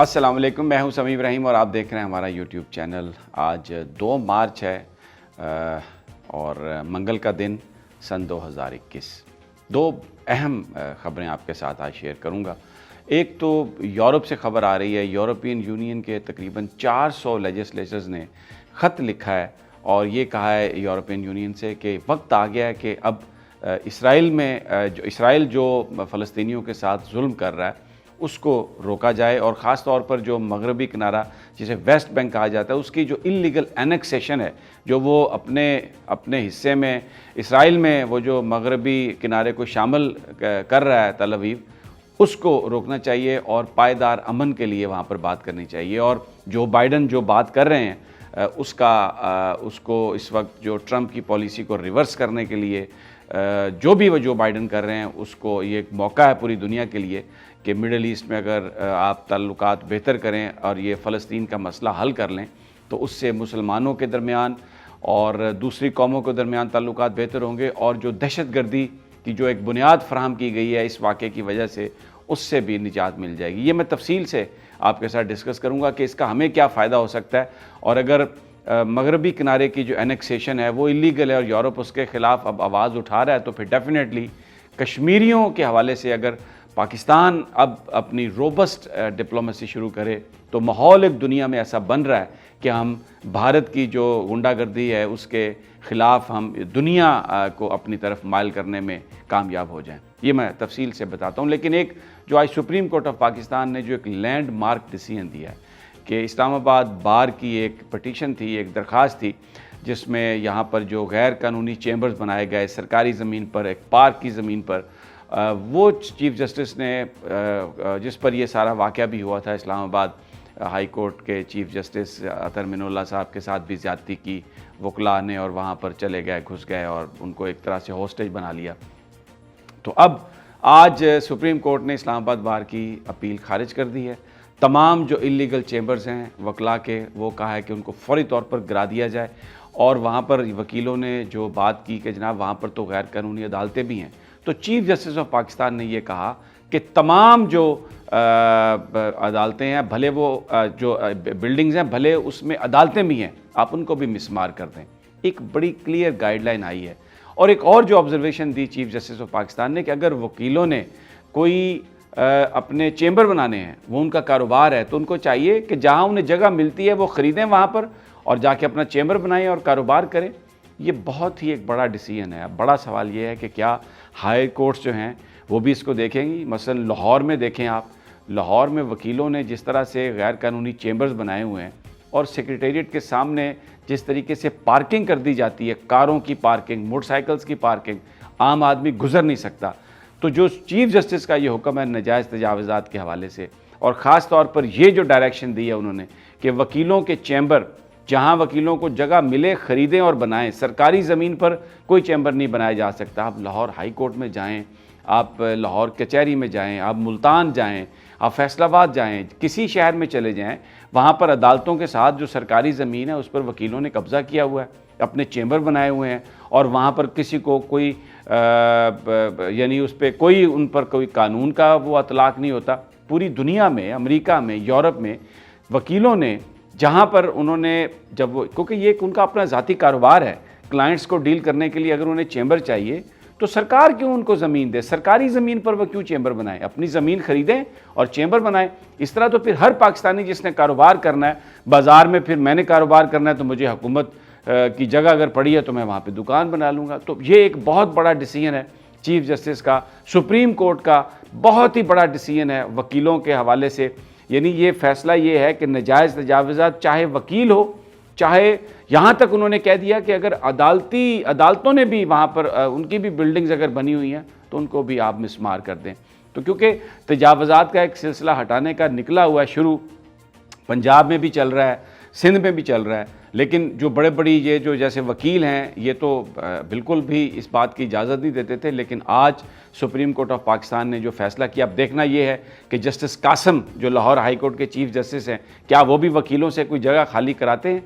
السلام علیکم، میں ہوں سمیع ابراہیم اور آپ دیکھ رہے ہیں ہمارا یوٹیوب چینل۔ آج 2 مارچ ہے اور منگل کا دن سن 2021۔ 2 اہم خبریں آپ کے ساتھ آج شیئر کروں گا۔ ایک تو یورپ سے خبر آ رہی ہے، یورپین یونین کے تقریباً 400 لیجسلیٹرز نے خط لکھا ہے اور یہ کہا ہے یورپین یونین سے کہ وقت آ گیا ہے کہ اب اسرائیل جو فلسطینیوں کے ساتھ ظلم کر رہا ہے اس کو روکا جائے، اور خاص طور پر جو مغربی کنارہ جسے ویسٹ بینک کہا جاتا ہے اس کی جو انلیگل اینیکسیشن ہے، جو وہ اپنے حصے میں اسرائیل میں وہ جو مغربی کنارے کو شامل کر رہا ہے تل ابیب، اس کو روکنا چاہیے اور پائیدار امن کے لیے وہاں پر بات کرنی چاہیے۔ اور جو بائیڈن جو بات کر رہے ہیں اس کو اس وقت جو ٹرمپ کی پالیسی کو ریورس کرنے کے لیے جو بھی وہ جو بائیڈن کر رہے ہیں اس کو یہ ایک موقع ہے پوری دنیا کے لیے کہ مڈل ایسٹ میں اگر آپ تعلقات بہتر کریں اور یہ فلسطین کا مسئلہ حل کر لیں تو اس سے مسلمانوں کے درمیان اور دوسری قوموں کے درمیان تعلقات بہتر ہوں گے، اور جو دہشت گردی کی جو ایک بنیاد فراہم کی گئی ہے اس واقعے کی وجہ سے اس سے بھی نجات مل جائے گی۔ یہ میں تفصیل سے آپ کے ساتھ ڈسکس کروں گا کہ اس کا ہمیں کیا فائدہ ہو سکتا ہے، اور اگر مغربی کنارے کی جو اینیکسیشن ہے وہ اللیگل ہے اور یورپ اس کے خلاف اب آواز اٹھا رہا ہے تو پھر ڈیفینیٹلی کشمیریوں کے حوالے سے اگر پاکستان اب اپنی روبسٹ ڈپلومیسی شروع کرے تو ماحول ایک دنیا میں ایسا بن رہا ہے کہ ہم بھارت کی جو غنڈہ گردی ہے اس کے خلاف ہم دنیا کو اپنی طرف مائل کرنے میں کامیاب ہو جائیں۔ یہ میں تفصیل سے بتاتا ہوں، لیکن ایک جو آج سپریم کورٹ آف پاکستان نے جو ایک لینڈ مارک ڈیسیژن دیا ہے کہ اسلام آباد بار کی ایک پٹیشن تھی، ایک درخواست تھی جس میں یہاں پر جو غیر قانونی چیمبرز بنائے گئے سرکاری زمین پر، ایک پارک کی زمین پر، وہ چیف جسٹس نے جس پر یہ سارا واقعہ بھی ہوا تھا، اسلام آباد ہائی کورٹ کے چیف جسٹس اطہر من اللہ صاحب کے ساتھ بھی زیادتی کی، وکلاء نے، اور وہاں پر چلے گئے، گھس گئے اور ان کو ایک طرح سے ہوسٹیج بنا لیا۔ تو اب آج سپریم کورٹ نے اسلام آباد بار کی اپیل خارج کر دی ہے۔ تمام جو اللیگل چیمبرز ہیں وکلاء کے، وہ کہا ہے کہ ان کو فوری طور پر گرا دیا جائے، اور وہاں پر وکیلوں نے جو بات کی کہ جناب وہاں پر تو غیر قانونی عدالتیں بھی ہیں، تو چیف جسٹس آف پاکستان نے یہ کہا کہ تمام جو عدالتیں ہیں، بھلے وہ جو بلڈنگز ہیں بھلے اس میں عدالتیں بھی ہیں، آپ ان کو بھی مسمار کر دیں۔ ایک بڑی کلیئر گائیڈ لائن آئی ہے۔ اور ایک اور جو observation the chief justice of Pakistan نے کہ اگر وکیلوں نے کوئی اپنے چیمبر بنانے ہیں، وہ ان کا کاروبار ہے، تو ان کو چاہیے کہ جہاں انہیں جگہ ملتی ہے وہ خریدیں وہاں پر اور جا کے اپنا چیمبر بنائیں اور کاروبار کریں۔ یہ بہت ہی ایک بڑا ڈیسیژن ہے۔ بڑا سوال یہ ہے کہ کیا ہائی کورٹس جو ہیں وہ بھی اس کو دیکھیں گی؟ مثلا لاہور میں دیکھیں آپ، لاہور میں وکیلوں نے جس طرح سے غیر قانونی چیمبرز بنائے ہوئے ہیں اور سیکریٹریٹ کے سامنے جس طریقے سے پارکنگ کر دی جاتی ہے، کاروں کی پارکنگ، موٹر سائیکلز کی پارکنگ، عام آدمی گزر نہیں سکتا۔ تو جو چیف جسٹس کا یہ حکم ہے ناجائز تجاوزات کے حوالے سے، اور خاص طور پر یہ جو ڈائریکشن دی ہے انہوں نے کہ وکیلوں کے چیمبر جہاں وکیلوں کو جگہ ملے خریدیں اور بنائیں، سرکاری زمین پر کوئی چیمبر نہیں بنایا جا سکتا۔ آپ لاہور ہائی کورٹ میں جائیں، آپ لاہور کچہری میں جائیں، آپ ملتان جائیں، آپ فیصل آباد جائیں، کسی شہر میں چلے جائیں، وہاں پر عدالتوں کے ساتھ جو سرکاری زمین ہے اس پر وکیلوں نے قبضہ کیا ہوا ہے، اپنے چیمبر بنائے ہوئے ہیں، اور وہاں پر کسی کو کوئی یعنی اس پہ کوئی ان پر کوئی قانون کا وہ اطلاق نہیں ہوتا۔ پوری دنیا میں، امریکہ میں، یورپ میں وکیلوں نے جہاں پر انہوں نے جب وہ، کیونکہ یہ ان کا اپنا ذاتی کاروبار ہے، کلائنٹس کو ڈیل کرنے کے لیے اگر انہیں چیمبر چاہیے تو سرکار کیوں ان کو زمین دے؟ سرکاری زمین پر وہ کیوں چیمبر بنائیں؟ اپنی زمین خریدیں اور چیمبر بنائیں۔ اس طرح تو پھر ہر پاکستانی جس نے کاروبار کرنا ہے بازار میں، پھر میں نے کاروبار کرنا ہے تو مجھے حکومت کی جگہ اگر پڑی ہے تو میں وہاں پہ دکان بنا لوں گا۔ تو یہ ایک بہت بڑا ڈیسیژن ہے چیف جسٹس کا، سپریم کورٹ کا بہت ہی بڑا ڈیسیژن ہے وکیلوں کے حوالے سے۔ یعنی یہ فیصلہ یہ ہے کہ ناجائز تجاوزات چاہے وکیل ہو، چاہے یہاں تک انہوں نے کہہ دیا کہ اگر عدالتوں نے بھی وہاں پر ان کی بھی بلڈنگز اگر بنی ہوئی ہیں تو ان کو بھی آپ مسمار کر دیں۔ تو کیونکہ تجاوزات کا ایک سلسلہ ہٹانے کا نکلا ہوا ہے شروع، پنجاب میں بھی چل رہا ہے، سندھ میں بھی چل رہا ہے، لیکن جو بڑے بڑی یہ جو جیسے وکیل ہیں یہ تو بالکل بھی اس بات کی اجازت نہیں دیتے تھے، لیکن آج سپریم کورٹ آف پاکستان نے جو فیصلہ کیا، اب دیکھنا یہ ہے کہ جسٹس قاسم جو لاہور ہائی کورٹ کے چیف جسٹس ہیں، کیا وہ بھی وکیلوں سے کوئی جگہ خالی کراتے ہیں؟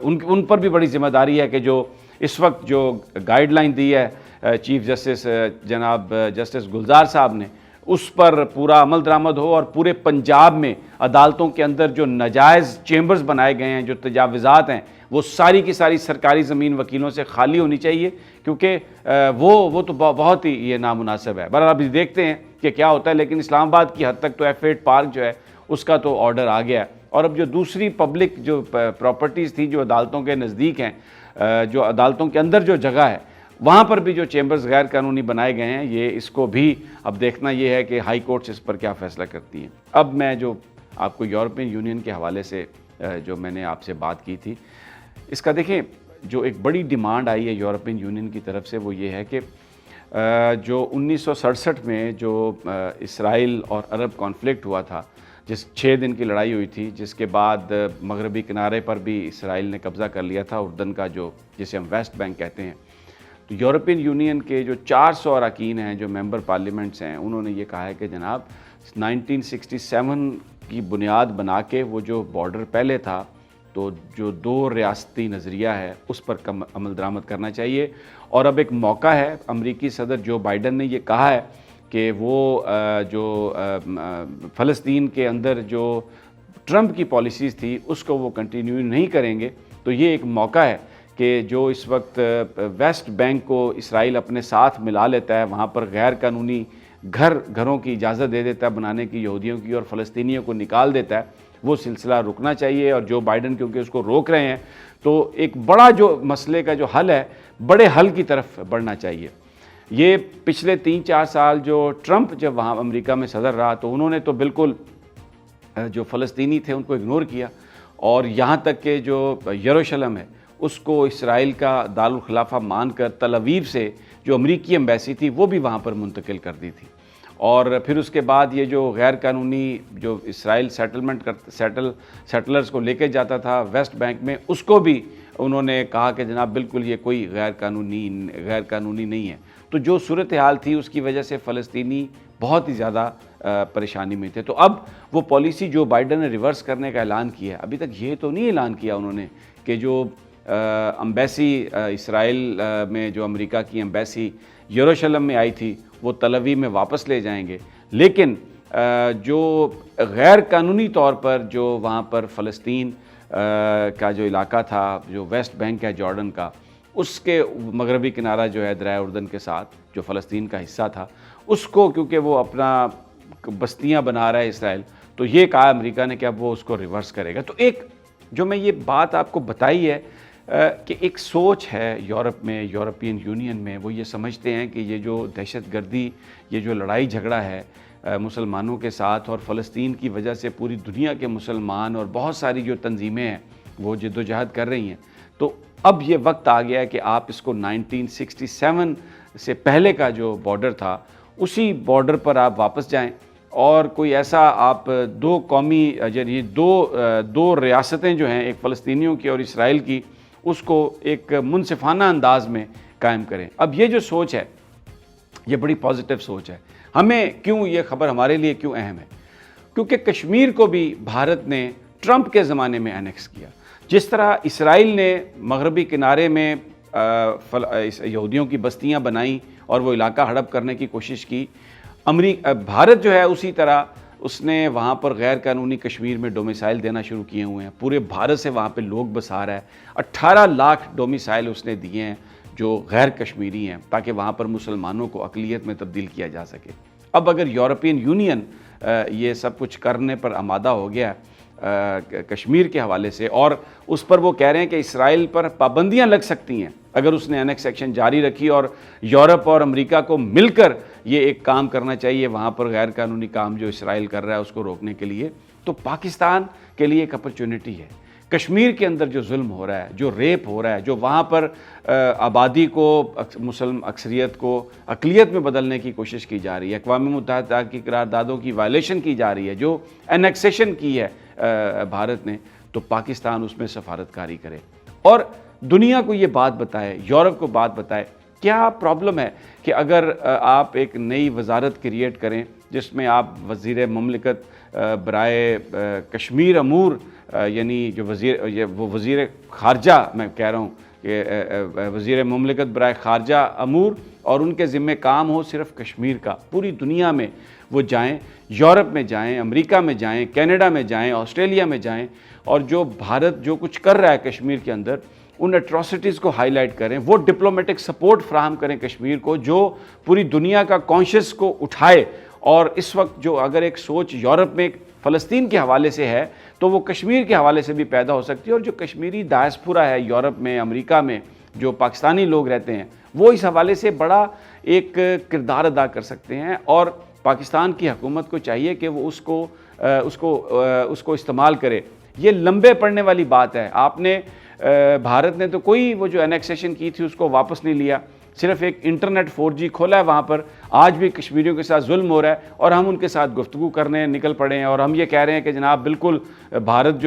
ان پر بھی بڑی ذمہ داری ہے کہ جو اس وقت جو گائیڈ لائن دی ہے چیف جسٹس جناب جسٹس گلزار صاحب نے، اس پر پورا عمل درآمد ہو اور پورے پنجاب میں عدالتوں کے اندر جو ناجائز چیمبرز بنائے گئے ہیں، جو تجاوزات ہیں، وہ ساری کی ساری سرکاری زمین وکیلوں سے خالی ہونی چاہیے، کیونکہ وہ تو بہت ہی یہ نامناسب ہے۔ بہرحال ابھی دیکھتے ہیں کہ کیا ہوتا ہے، لیکن اسلام آباد کی حد تک تو F8 پارک جو ہے اس کا تو آرڈر آ گیا ہے، اور اب جو دوسری پبلک جو پراپرٹیز تھی جو عدالتوں کے نزدیک ہیں، جو عدالتوں کے اندر جو جگہ ہے، وہاں پر بھی جو چیمبرز غیر قانونی بنائے گئے ہیں، یہ اس کو بھی اب دیکھنا یہ ہے کہ ہائی کورٹس اس پر کیا فیصلہ کرتی ہیں۔ اب میں جو آپ کو یورپین یونین کے حوالے سے جو میں نے آپ سے بات کی تھی، اس کا دیکھیں جو ایک بڑی ڈیمانڈ آئی ہے یورپین یونین کی طرف سے، وہ یہ ہے کہ جو 1967 میں جو اسرائیل اور عرب کانفلکٹ ہوا تھا، جس 6 دن کی لڑائی ہوئی تھی، جس کے بعد مغربی کنارے پر بھی اسرائیل نے قبضہ کر لیا تھا، اردن کا جو جسے ہم ویسٹ بینک کہتے ہیں، تو یورپین یونین کے جو 400 اراکین ہیں، جو ممبر پارلیمنٹس ہیں، انہوں نے یہ کہا ہے کہ جناب 1967 کی بنیاد بنا کے وہ جو بارڈر پہلے تھا، تو جو 2 ریاستی نظریہ ہے اس پر عمل درآمد کرنا چاہیے، اور اب ایک موقع ہے، امریکی صدر جو بائیڈن نے یہ کہا ہے کہ وہ جو فلسطین کے اندر جو ٹرمپ کی پالیسیز تھی اس کو وہ کنٹینیو نہیں کریں گے، تو یہ ایک موقع ہے کہ جو اس وقت ویسٹ بینک کو اسرائیل اپنے ساتھ ملا لیتا ہے، وہاں پر غیر قانونی گھروں کی اجازت دے دیتا ہے بنانے کی یہودیوں کی، اور فلسطینیوں کو نکال دیتا ہے، وہ سلسلہ رکنا چاہیے، اور جو بائیڈن کیونکہ اس کو روک رہے ہیں، تو ایک بڑا جو مسئلے کا جو حل ہے، بڑے حل کی طرف بڑھنا چاہیے۔ یہ پچھلے 3-4 سال جو ٹرمپ جب وہاں امریکہ میں صدر رہا، تو انہوں نے تو بالکل جو فلسطینی تھے ان کو اگنور کیا، اور یہاں تک کہ جو یروشلم ہے اس کو اسرائیل کا دارالخلافہ مان کر تل ابیب سے جو امریکی ایمبیسی تھی وہ بھی وہاں پر منتقل کر دی تھی، اور پھر اس کے بعد یہ جو غیر قانونی جو اسرائیل سیٹلرز کو لے کے جاتا تھا ویسٹ بینک میں، اس کو بھی انہوں نے کہا کہ جناب بالکل یہ کوئی غیر قانونی نہیں ہے۔ تو جو صورتحال تھی اس کی وجہ سے فلسطینی بہت ہی زیادہ پریشانی میں تھے، تو اب وہ پالیسی جو بائیڈن نے ریورس کرنے کا اعلان کیا ہے، ابھی تک یہ تو نہیں اعلان کیا انہوں نے کہ جو امبیسی اسرائیل میں جو امریکہ کی امبیسی یروشلم میں آئی تھی وہ تل ابیب میں واپس لے جائیں گے، لیکن جو غیر قانونی طور پر جو وہاں پر فلسطین کا جو علاقہ تھا، جو ویسٹ بینک ہے جارڈن کا، اس کے مغربی کنارہ جو ہے دریائے اردن کے ساتھ جو فلسطین کا حصہ تھا، اس کو کیونکہ وہ اپنا بستیاں بنا رہا ہے اسرائیل، تو یہ کہا امریکہ نے کہ اب وہ اس کو ریورس کرے گا۔ تو ایک جو میں یہ بات آپ کو بتائی ہے کہ ایک سوچ ہے یورپ میں، یورپین یونین میں، وہ یہ سمجھتے ہیں کہ یہ جو دہشت گردی، یہ جو لڑائی جھگڑا ہے مسلمانوں کے ساتھ اور فلسطین کی وجہ سے پوری دنیا کے مسلمان اور بہت ساری جو تنظیمیں ہیں وہ جدوجہد کر رہی ہیں، تو اب یہ وقت آ گیا ہے کہ آپ اس کو 1967 سے پہلے کا جو بارڈر تھا اسی بارڈر پر آپ واپس جائیں، اور کوئی ایسا آپ 2 قومی یعنی دو ریاستیں جو ہیں، ایک فلسطینیوں کی اور اسرائیل کی، اس کو ایک منصفانہ انداز میں قائم کریں۔ اب یہ جو سوچ ہے یہ بڑی پازیٹیو سوچ ہے۔ ہمیں کیوں یہ خبر ہمارے لیے کیوں اہم ہے؟ کیونکہ کشمیر کو بھی بھارت نے ٹرمپ کے زمانے میں اینیکس کیا، جس طرح اسرائیل نے مغربی کنارے میں یہودیوں کی بستیاں بنائیں اور وہ علاقہ ہڑپ کرنے کی کوشش کی، بھارت جو ہے اسی طرح اس نے وہاں پر غیر قانونی کشمیر میں ڈومیسائل دینا شروع کیے ہوئے ہیں، پورے بھارت سے وہاں پہ لوگ بسا رہا ہے، 18 لاکھ ڈومیسائل اس نے دیے ہیں جو غیر کشمیری ہیں، تاکہ وہاں پر مسلمانوں کو اقلیت میں تبدیل کیا جا سکے۔ اب اگر یورپین یونین یہ سب کچھ کرنے پر آمادہ ہو گیا کشمیر کے حوالے سے، اور اس پر وہ کہہ رہے ہیں کہ اسرائیل پر پابندیاں لگ سکتی ہیں اگر اس نے اینیکسیشن جاری رکھی، اور یورپ اور امریکہ کو مل کر یہ ایک کام کرنا چاہیے وہاں پر غیر قانونی کام جو اسرائیل کر رہا ہے اس کو روکنے کے لیے، تو پاکستان کے لیے ایک اپرچونٹی ہے۔ کشمیر کے اندر جو ظلم ہو رہا ہے، جو ریپ ہو رہا ہے، جو وہاں پر آبادی کو، مسلم اکثریت کو اقلیت میں بدلنے کی کوشش کی جا رہی ہے، اقوام متحدہ کی قراردادوں کی وائلیشن کی جا رہی ہے، جو اینیکسیشن کی ہے بھارت نے، تو پاکستان اس میں سفارتکاری کرے اور دنیا کو یہ بات بتائے، یورپ کو بات بتائے۔ کیا پرابلم ہے کہ اگر آپ ایک نئی وزارت کریٹ کریں جس میں آپ وزیر مملکت برائے کشمیر امور، یعنی جو وزیر خارجہ میں کہہ رہا ہوں کہ وزیر مملکت برائے خارجہ امور اور ان کے ذمہ کام ہو صرف کشمیر کا، پوری دنیا میں وہ جائیں، یورپ میں جائیں، امریکہ میں جائیں، کینیڈا میں جائیں، آسٹریلیا میں جائیں، اور جو بھارت جو کچھ کر رہا ہے کشمیر کے اندر ان ایٹراسٹیز کو ہائی لائٹ کریں، وہ ڈپلومیٹک سپورٹ فراہم کریں کشمیر کو، جو پوری دنیا کا کانشیس کو اٹھائے۔ اور اس وقت جو اگر ایک سوچ یورپ میں فلسطین کے حوالے سے ہے تو وہ کشمیر کے حوالے سے بھی پیدا ہو سکتی ہے، اور جو کشمیری ڈائسپورا ہے یورپ میں، امریکہ میں، جو پاکستانی لوگ رہتے ہیں، وہ اس حوالے سے بڑا ایک کردار ادا کر سکتے ہیں، اور پاکستان کی حکومت کو چاہیے کہ وہ اس کو استعمال کرے۔ یہ لمبے پڑنے والی بات ہے، آپ نے بھارت نے تو کوئی وہ جو انیکسیشن کی تھی اس کو واپس نہیں لیا، صرف ایک انٹرنیٹ 4G کھولا ہے وہاں پر، آج بھی کشمیریوں کے ساتھ ظلم ہو رہا ہے، اور ہم ان کے ساتھ گفتگو کرنے نکل پڑے ہیں، اور ہم یہ کہہ رہے ہیں کہ جناب بالکل بھارت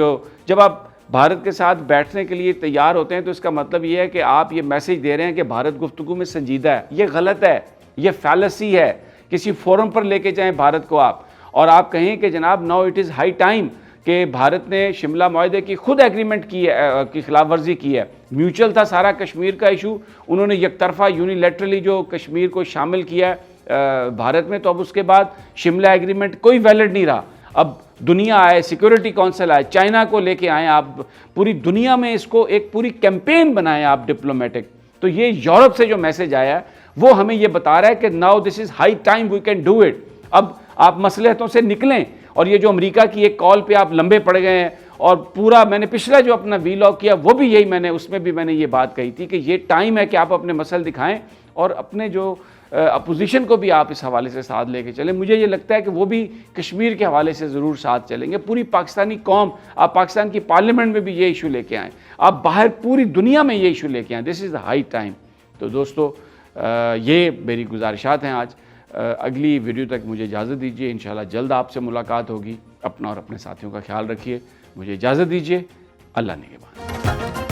جب آپ بھارت کے ساتھ بیٹھنے کے لیے تیار ہوتے ہیں تو اس کا مطلب یہ ہے کہ آپ یہ میسج دے رہے ہیں کہ بھارت گفتگو میں سنجیدہ ہے۔ یہ غلط ہے، یہ فیلسی ہے۔ کسی فورم پر لے کے جائیں بھارت کو آپ، اور آپ کہیں کہ جناب now it is high time کہ بھارت نے شملہ معاہدے کی خود ایگریمنٹ کی خلاف ورزی کی ہے، میوچل تھا سارا کشمیر کا ایشو، انہوں نے یک طرفہ یونیلیٹرلی جو کشمیر کو شامل کیا ہے بھارت میں، تو اب اس کے بعد شملہ ایگریمنٹ کوئی ویلڈ نہیں رہا۔ اب دنیا آئے، سیکورٹی کونسل آئے، چائنا کو لے کے آئیں، آپ پوری دنیا میں اس کو ایک پوری کیمپین بنائیں آپ ڈپلومیٹک۔ تو یہ یورپ سے جو میسج آیا ہے وہ ہمیں یہ بتا رہا ہے کہ now this is high time we can do it. اب آپ مصلحتوں سے نکلیں، اور یہ جو امریکہ کی ایک کال پہ آپ لمبے پڑ گئے ہیں، اور پورا میں نے پچھلا جو اپنا ویلاگ کیا وہ بھی یہی اس میں بھی میں نے یہ بات کہی تھی کہ یہ ٹائم ہے کہ آپ اپنے مسائل دکھائیں، اور اپنے جو اپوزیشن کو بھی آپ اس حوالے سے ساتھ لے کے چلیں۔ مجھے یہ لگتا ہے کہ وہ بھی کشمیر کے حوالے سے ضرور ساتھ چلیں گے۔ پوری پاکستانی قوم، آپ پاکستان کی پارلیمنٹ میں بھی یہ ایشو لے کے آئیں، آپ باہر پوری دنیا میں یہ ایشو لے کے آئیں، دس از دا ہائی ٹائم۔ تو دوستو یہ میری گزارشات ہیں آج۔ اگلی ویڈیو تک مجھے اجازت دیجیے، انشاءاللہ جلد آپ سے ملاقات ہوگی۔ اپنا اور اپنے ساتھیوں کا خیال رکھیے، مجھے اجازت دیجیے، اللہ نگہبان۔